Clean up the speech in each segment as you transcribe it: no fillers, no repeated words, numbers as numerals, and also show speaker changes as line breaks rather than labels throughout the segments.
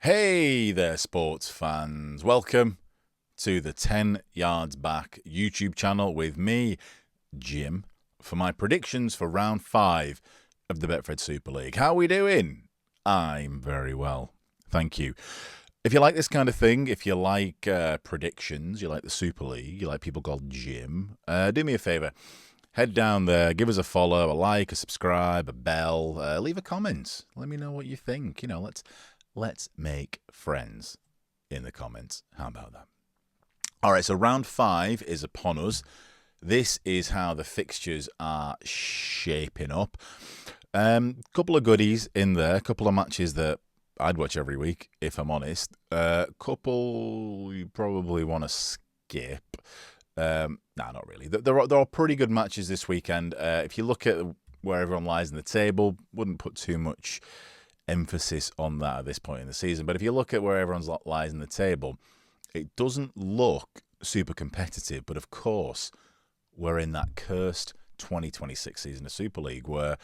Hey there, sports fans. Welcome to the 10 Yards Back YouTube channel with me, Jim, for my predictions for round 5 of the Betfred Superleague. How are we doing? I'm very well, thank you. If you like this kind of thing, if you like predictions, you like the Super League, you like people called Jim, do me a favour. Head down there, give us a follow, a like, a subscribe, a bell, leave a comment. Let me know what you think. You know, let's make friends in the comments. How about that? All right, so round 5 is upon us. This is how the fixtures are shaping up. Couple of goodies in there, couple of matches that I'd watch every week, if I'm honest. Couple you probably want to skip. Not really. There are pretty good matches this weekend. If you look at where everyone lies in the table, wouldn't put too much emphasis on that at this point in the season. But if you look at where everyone lies in the table, it doesn't look super competitive. But of course, we're in that cursed 2026 season of Super League where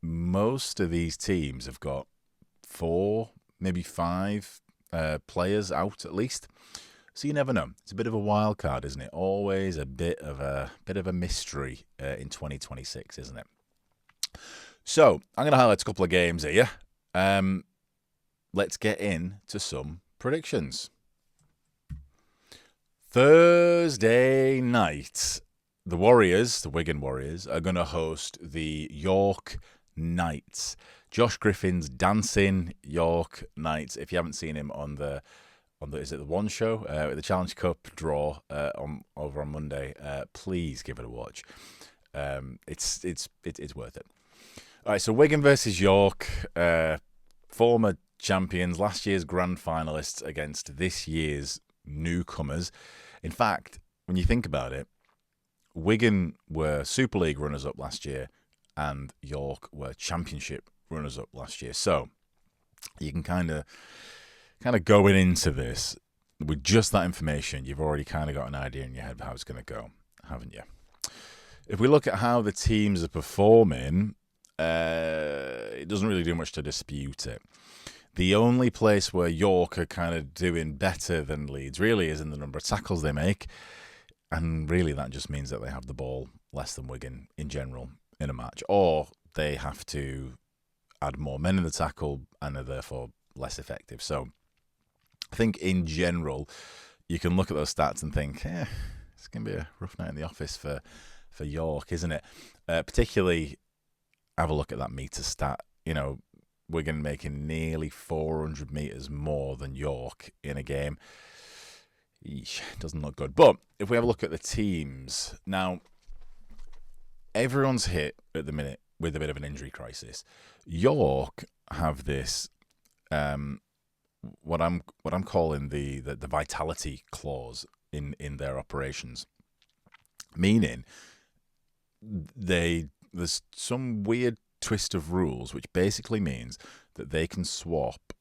most of these teams have got 4, maybe 5 players out at least. So you never know. It's a bit of a wild card, isn't it? Always a bit of a mystery in 2026, isn't it? So I'm going to highlight a couple of games here. Let's get into some predictions. Thursday night, the Warriors, the Wigan Warriors, are going to host the York Knights. Josh Griffin's dancing York Knights. If you haven't seen him on the is it the One Show, the Challenge Cup draw over on Monday, please give it a watch. It's worth it. All right, so Wigan versus York, former champions, last year's grand finalists against this year's newcomers. In fact, when you think about it, Wigan were Super League runners-up last year and York were Championship runners-up last year. So you can kind of going into this with just that information, you've already kind of got an idea in your head of how it's going to go, haven't you? If we look at how the teams are performing, it doesn't really do much to dispute it. The only place where York are kind of doing better than Leeds really is in the number of tackles they make. And really that just means that they have the ball less than Wigan in general in a match. Or they have to add more men in the tackle and are therefore less effective. So I think in general, you can look at those stats and think, it's going to be a rough night in the office for York, isn't it? Particularly, have a look at that metre stat. You know, Wigan making nearly 400 metres more than York in a game. Eesh, doesn't look good. But if we have a look at the teams, now, everyone's hit at the minute with a bit of an injury crisis. York have this, what I'm calling the vitality clause in their operations, meaning there's some weird twist of rules which basically means that they can swap,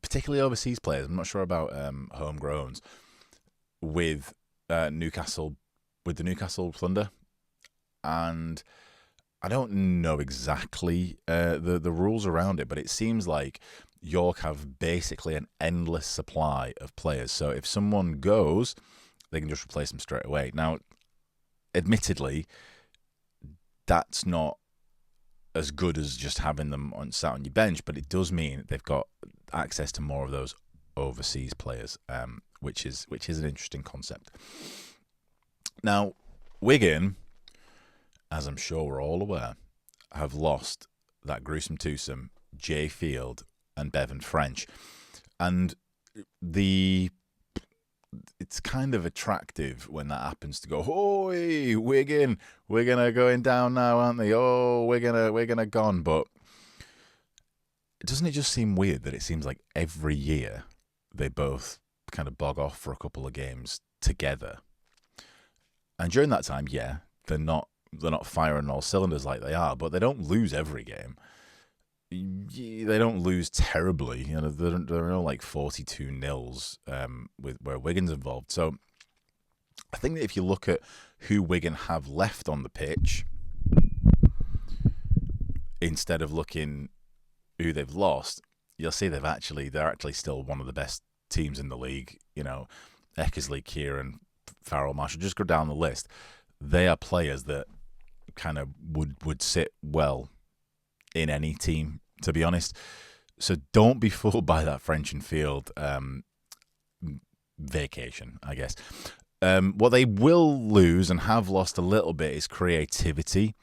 particularly overseas players. I'm not sure about homegrowns with Newcastle, with the Newcastle Thunder, and I don't know exactly the rules around it, but it seems like York have basically an endless supply of players. So if someone goes, they can just replace them straight away. Now, admittedly, that's not as good as just having them sat on your bench, but it does mean they've got access to more of those overseas players, which is an interesting concept. Now, Wigan, as I'm sure we're all aware, have lost that gruesome twosome, Jay Field and Bevan French. And it's kind of attractive when that happens to go, "Oi, Wigan are going down now, aren't they? Oh, Wigan are gone." But doesn't it just seem weird that it seems like every year they both kind of bog off for a couple of games together? And during that time, yeah, they're not firing all cylinders like they are, but they don't lose every game. They don't lose terribly. You know, there are no like 42-0s with where Wigan's involved. So I think that if you look at who Wigan have left on the pitch, instead of looking who they've lost, you'll see they're actually still one of the best teams in the league. Eckersley, Kieran, Farrell, Marshall. Just go down the list. They are players that kind of would sit well in any team, to be honest. So don't be fooled by that French Field vacation, I guess. What they will lose and have lost a little bit is creativity.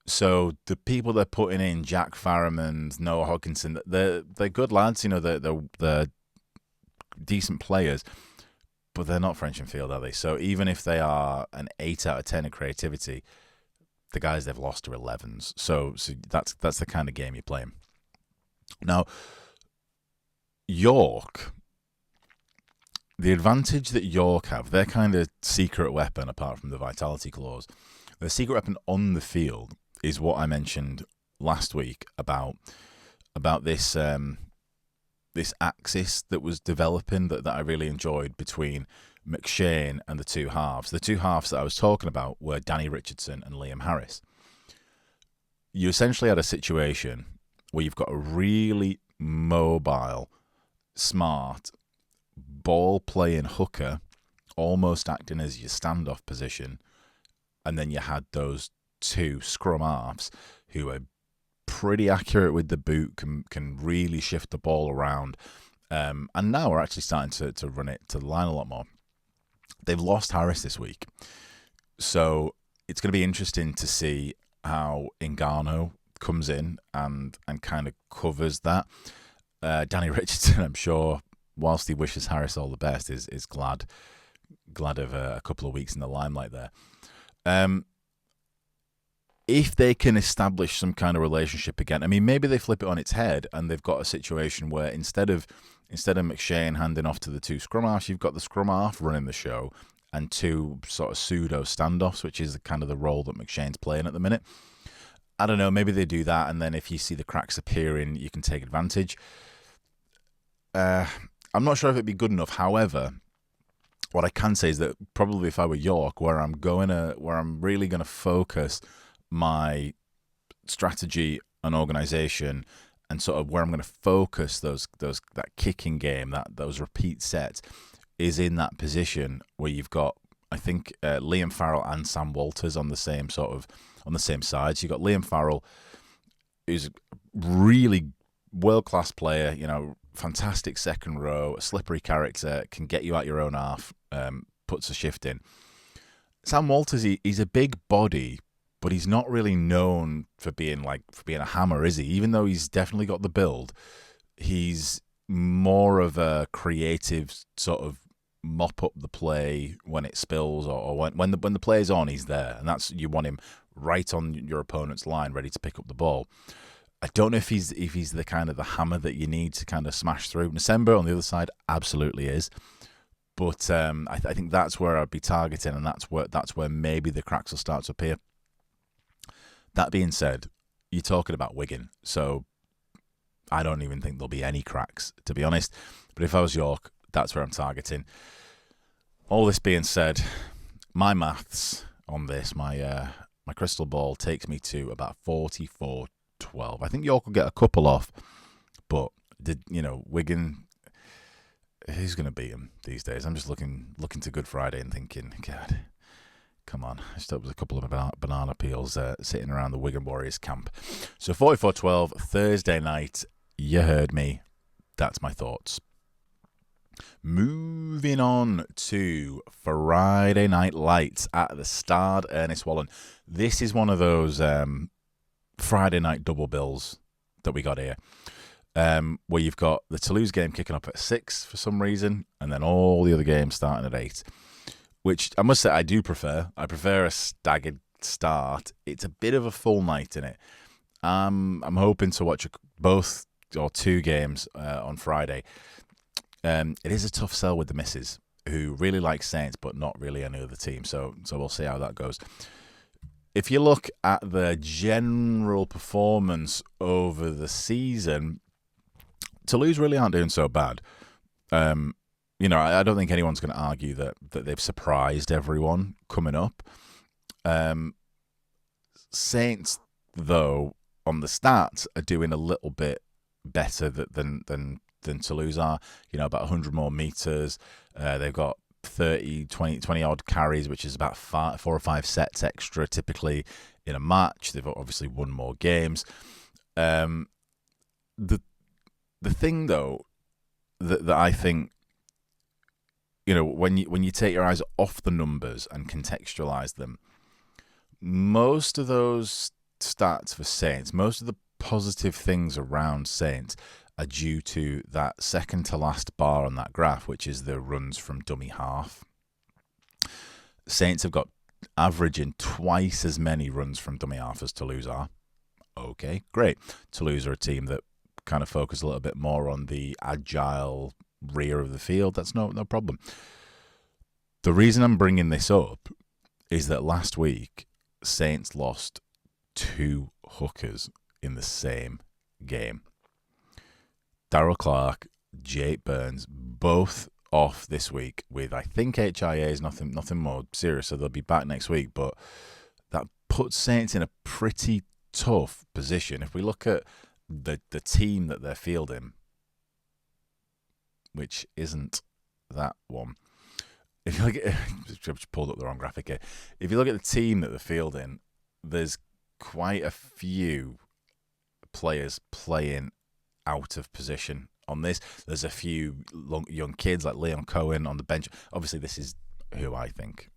So the people they're putting in, Jack Farriman, Noah Hodkinson, they're good lads. They're decent players, but they're not French Field, are they? So even if they are an 8 out of 10 in creativity, the guys they've lost are 11s. So that's the kind of game you're playing. Now, York, the advantage that York have, their kind of secret weapon, apart from the vitality clause, the secret weapon on the field is what I mentioned last week about this this axis that was developing that I really enjoyed between McShane and the two halves. The two halves that I was talking about were Danny Richardson and Liam Harris. You essentially had a situation where you've got a really mobile, smart, ball-playing hooker almost acting as your standoff position, and then you had those two scrum halves who are pretty accurate with the boot, can really shift the ball around, and now we're actually starting to run it to the line a lot more. They've lost Harris this week, so it's going to be interesting to see how Ngannou comes in and kind of covers that. Danny Richardson, I'm sure, whilst he wishes Harris all the best, is glad of a couple of weeks in the limelight there. If they can establish some kind of relationship again, I mean, maybe they flip it on its head and they've got a situation where instead of McShane handing off to the two scrum halves, you've got the scrum half running the show and two sort of pseudo standoffs, which is kind of the role that McShane's playing at the minute. I don't know, maybe they do that, and then if you see the cracks appearing, you can take advantage. I'm not sure if it'd be good enough. However, what I can say is that probably if I were York, where I'm really going to focus my strategy and organisation, and sort of where I'm going to focus that kicking game, those repeat sets, is in that position where you've got, I think, Liam Farrell and Sam Walters on the same side. So you've got Liam Farrell, who's a really world-class player, fantastic second row, a slippery character, can get you out your own half, puts a shift in. Sam Walters, he's a big body, but he's not really known for being a hammer, is he? Even though he's definitely got the build, he's more of a creative sort of mop up the play when it spills, or when the play's on, he's there, and that's, you want him right on your opponent's line, ready to pick up the ball. I don't know if he's the kind of the hammer that you need to kind of smash through. Nasemba on the other side absolutely is, but I think that's where I'd be targeting, and that's where maybe the cracks will start to appear. That being said, you're talking about Wigan, so I don't even think there'll be any cracks, to be honest. But if I was York, that's where I'm targeting. All this being said, my maths on this, my crystal ball takes me to about 44-12. I think York will get a couple off, but Wigan, who's going to beat them these days? I'm just looking to Good Friday and thinking, God, come on. I just hope there's a couple of banana peels sitting around the Wigan Warriors camp. So 44-12, Thursday night. You heard me. That's my thoughts. Moving on to Friday Night Lights at the Stade Ernest Wallen. This is one of those Friday night double bills that we got here, where you've got the Toulouse game kicking up at 6 for some reason, and then all the other games starting at 8, which I must say I do prefer. I prefer a staggered start. It's a bit of a full night in it. I'm hoping to watch both or two games on Friday. It is a tough sell with the missus, who really like Saints but not really any other team. So we'll see how that goes. If you look at the general performance over the season, Toulouse really aren't doing so bad. I don't think anyone's going to argue that they've surprised everyone coming up. Saints, though, on the stats, are doing a little bit better than Toulouse are. About 100 more meters. They've got 20 odd carries, which is about 4 or 5 sets extra typically in a match. They've obviously won more games. The thing though that I think, when you take your eyes off the numbers and contextualize them, most of those stats for Saints, most of the positive things around Saints are due to that second to last bar on that graph, which is the runs from dummy half. Saints have got averaging twice as many runs from dummy half as Toulouse are. Okay, great. Toulouse are a team that kind of focus a little bit more on the agile rear of the field. That's no problem. The reason I'm bringing this up is that last week Saints lost 2 hookers in the same game. Darryl Clark, Jake Burns, both off this week with, I think, HIAs, nothing more serious, so they'll be back next week. But that puts Saints in a pretty tough position. If we look at the team that they're fielding, which isn't that one. If you look at, I've just pulled up the wrong graphic here. If you look at the team that they're fielding, there's quite a few players playing out of position on this. There's a few young kids like Leon Cohen on the bench. Obviously, this is who I think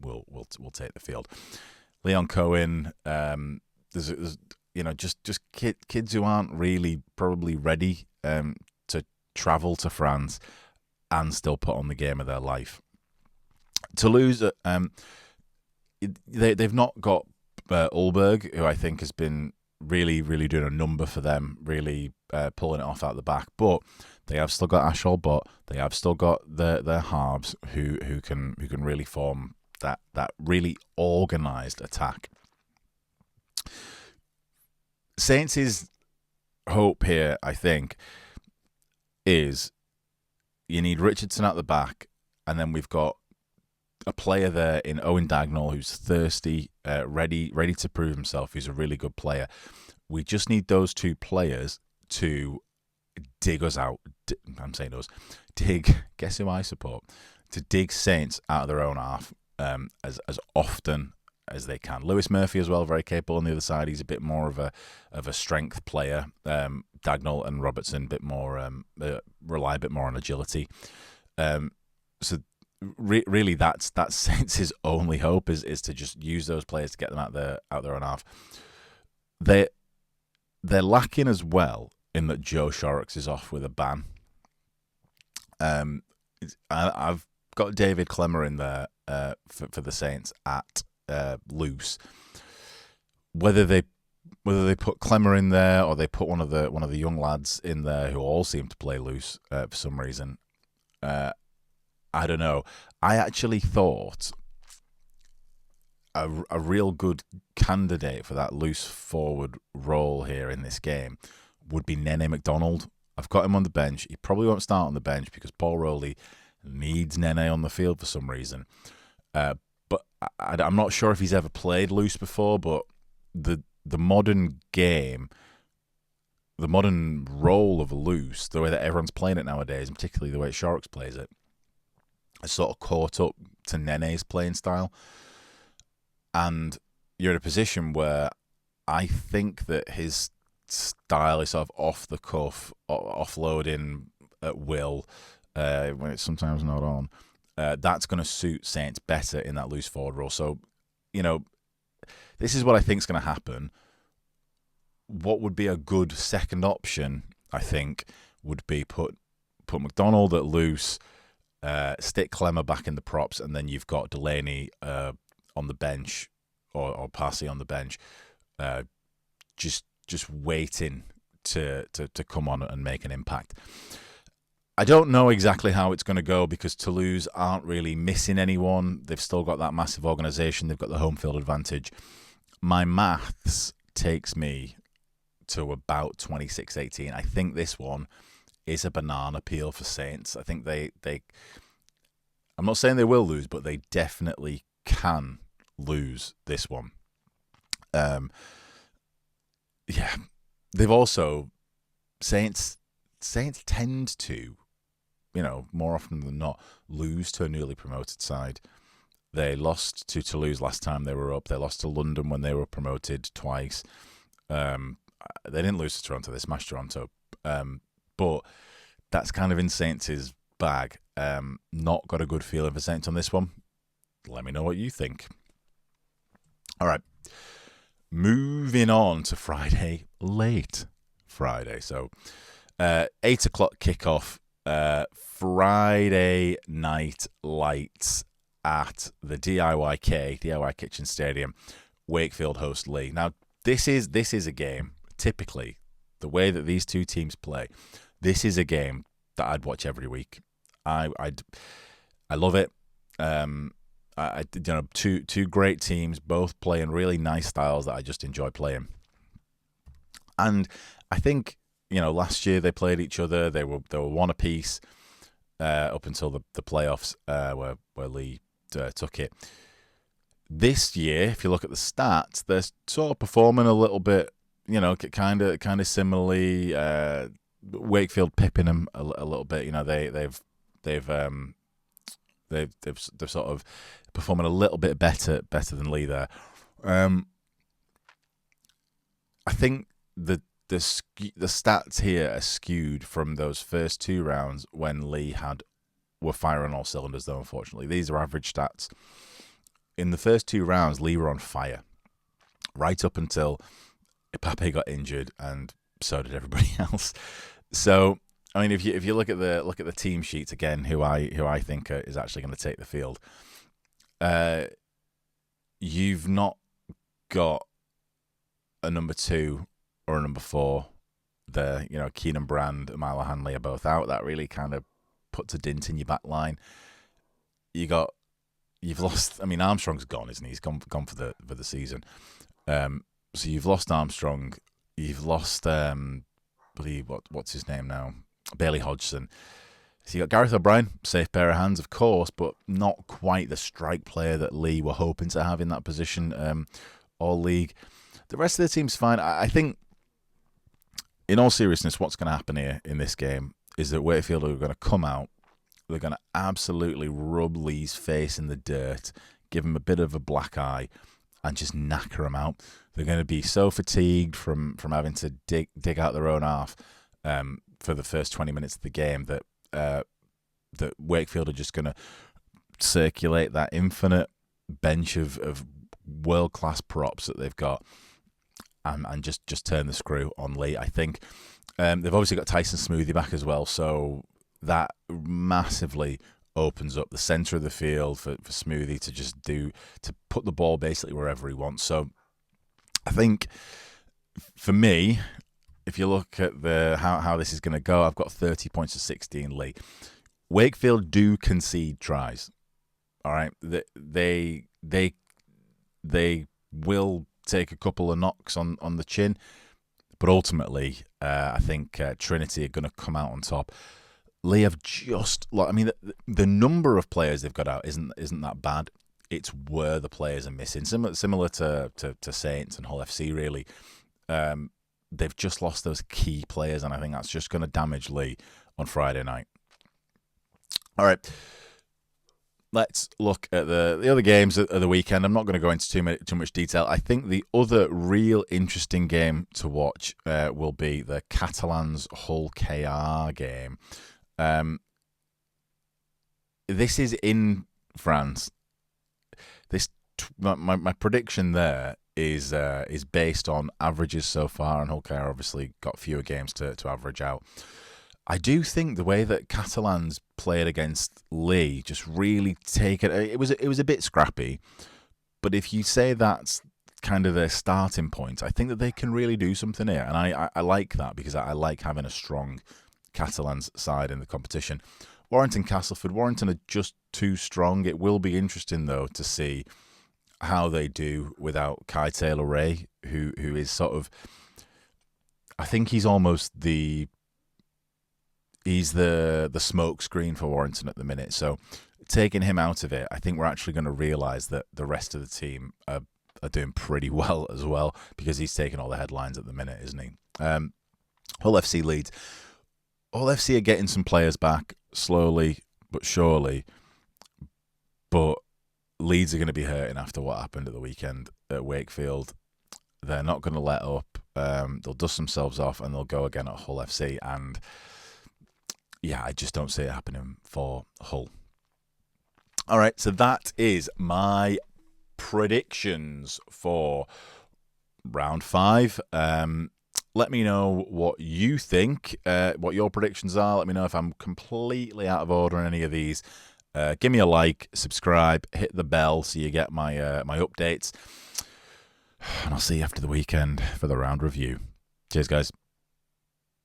will take the field. Leon Cohen. There's just kids who aren't really probably ready to travel to France and still put on the game of their life. Toulouse, they've not got Ulberg, who I think has been really, really doing a number for them, really pulling it off out the back. But they have still got Ashol Bott. They have still got their halves who can really form that really organised attack. Saints' hope here, I think, is you need Richardson at the back, and then we've got a player there in Owen Dagnall who's thirsty, ready to prove himself. He's a really good player. We just need those 2 players to dig us out. I'm saying us. Guess who I support? To dig Saints out of their own half as often as they can. Lewis Murphy as well, very capable on the other side. He's a bit more of a strength player. Dagnall and Robertson a bit more rely a bit more on agility. So really, that's Saints' only hope is to just use those players to get them out their own half. They're lacking as well in that Joe Shorrocks is off with a ban. I've got David Clemmer in there for the Saints at loose. Whether they put Clemmer in there or they put one of the young lads in there who all seem to play loose for some reason, I don't know. I actually thought a real good candidate for that loose forward role here in this game would be Nene McDonald. I've got him on the bench. He probably won't start on the bench because Paul Rowley needs Nene on the field for some reason. But I'm not sure if he's ever played loose before, but the modern game, the modern role of a loose, the way that everyone's playing it nowadays, and particularly the way Shorrocks plays it, has sort of caught up to Nene's playing style. And you're in a position where I think that his style is sort of off the cuff, offloading at will, when it's sometimes not on. That's going to suit Saints better in that loose forward role. So, this is what I think is going to happen. What would be a good second option, I think, would be put McDonald at loose, stick Clemmer back in the props, and then you've got Delaney on the bench or Parsi on the bench, just waiting to come on and make an impact. I don't know exactly how it's going to go because Toulouse aren't really missing anyone. They've still got that massive organisation. They've got the home field advantage. My maths takes me to about 26-18. I think this one is a banana peel for Saints. I think they I'm not saying they will lose, but they definitely can lose this one. Yeah. They've also Saints tend to, more often than not, lose to a newly promoted side. They lost to Toulouse last time they were up. They lost to London when they were promoted twice. They didn't lose to Toronto. They smashed Toronto. But that's kind of in Saints' bag. Not got a good feeling for Saints on this one. Let me know what you think. All right. Moving on to Friday, late Friday. So 8 o'clock kickoff, Friday night lights at the DIY Kitchen Stadium. Wakefield host Leigh. Now, this is a game, typically, the way that these two teams play, this is a game that I'd watch every week. I love it. Two great teams, both playing really nice styles that I just enjoy playing. And I think, last year they played each other. They were one apiece up until the playoffs where Leigh took it. This year, if you look at the stats, they're sort of performing a little bit, kind of similarly. Wakefield pipping them a little bit. They've sort of performing a little bit better than Leigh there. I think the stats here are skewed from those first two rounds when Leigh were firing all cylinders, though, unfortunately. These are average stats. In the first two rounds, Leigh were on fire, right up until Pape got injured, and so did everybody else. So, I mean, if you look at the team sheets again, who I think is actually going to take the field, you've not got a number 2 or a number 4 there. Keenan Brand and Milo Hanley are both out. That really kind of puts a dint in your back line. You've lost. I mean, Armstrong's gone, isn't he? He's gone for the season. So you've lost Armstrong. You've lost what's his name now? Bailey Hodgson. So you got Gareth O'Brien, safe pair of hands, of course, but not quite the strike player that Leigh were hoping to have in that position all league. The rest of the team's fine. I think, in all seriousness, what's going to happen here in this game is that Wakefield are going to come out. They're going to absolutely rub Leigh's face in the dirt, give him a bit of a black eye, and just knacker him out. They're going to be so fatigued from having to dig out their own half for the first 20 minutes of the game that Wakefield are just going to circulate that infinite bench of world-class props that they've got and just turn the screw on Leigh, I think. They've obviously got Tyson Smoothie back as well, so that massively opens up the centre of the field for Smoothie to put the ball basically wherever he wants. So I think, for me, if you look at how this is going to go, I've got 30 points to 16 Leigh. Wakefield do concede tries. All right, they will take a couple of knocks on the chin, but ultimately, I think Trinity are going to come out on top. Leigh have the number of players they've got out isn't that bad. It's where the players are missing. Similar to Saints and Hull FC, really. They've just lost those key players, and I think that's just going to damage Leigh on Friday night. All right. Let's look at the other games of the weekend. I'm not going to go into too much detail. I think the other real interesting game to watch will be the Catalans Hull KR game. This is in France. My prediction there is based on averages so far, and Hull KR obviously got fewer games to average out. I do think the way that Catalans played against Leigh just really it was a bit scrappy, but if you say that's kind of their starting point, I think that they can really do something here, and I like that because I like having a strong Catalans side in the competition. Warrington Castleford. Warrington are just too strong. It will be interesting though to see how they do without Kai Taylor-Ray, who is sort of, I think he's almost the smoke screen for Warrington at the minute. So taking him out of it, I think we're actually going to realise that the rest of the team are doing pretty well as well, because he's taking all the headlines at the minute, isn't he? Hull FC Leeds. Hull FC are getting some players back slowly but surely, but Leeds are going to be hurting after what happened at the weekend at Wakefield. They're not going to let up. They'll dust themselves off and they'll go again at Hull FC. And yeah, I just don't see it happening for Hull. All right, so that is my predictions for round 5. Let me know what you think, what your predictions are. Let me know if I'm completely out of order in any of these. Give me a like, subscribe, hit the bell so you get my my updates. And I'll see you after the weekend for the round review. Cheers, guys.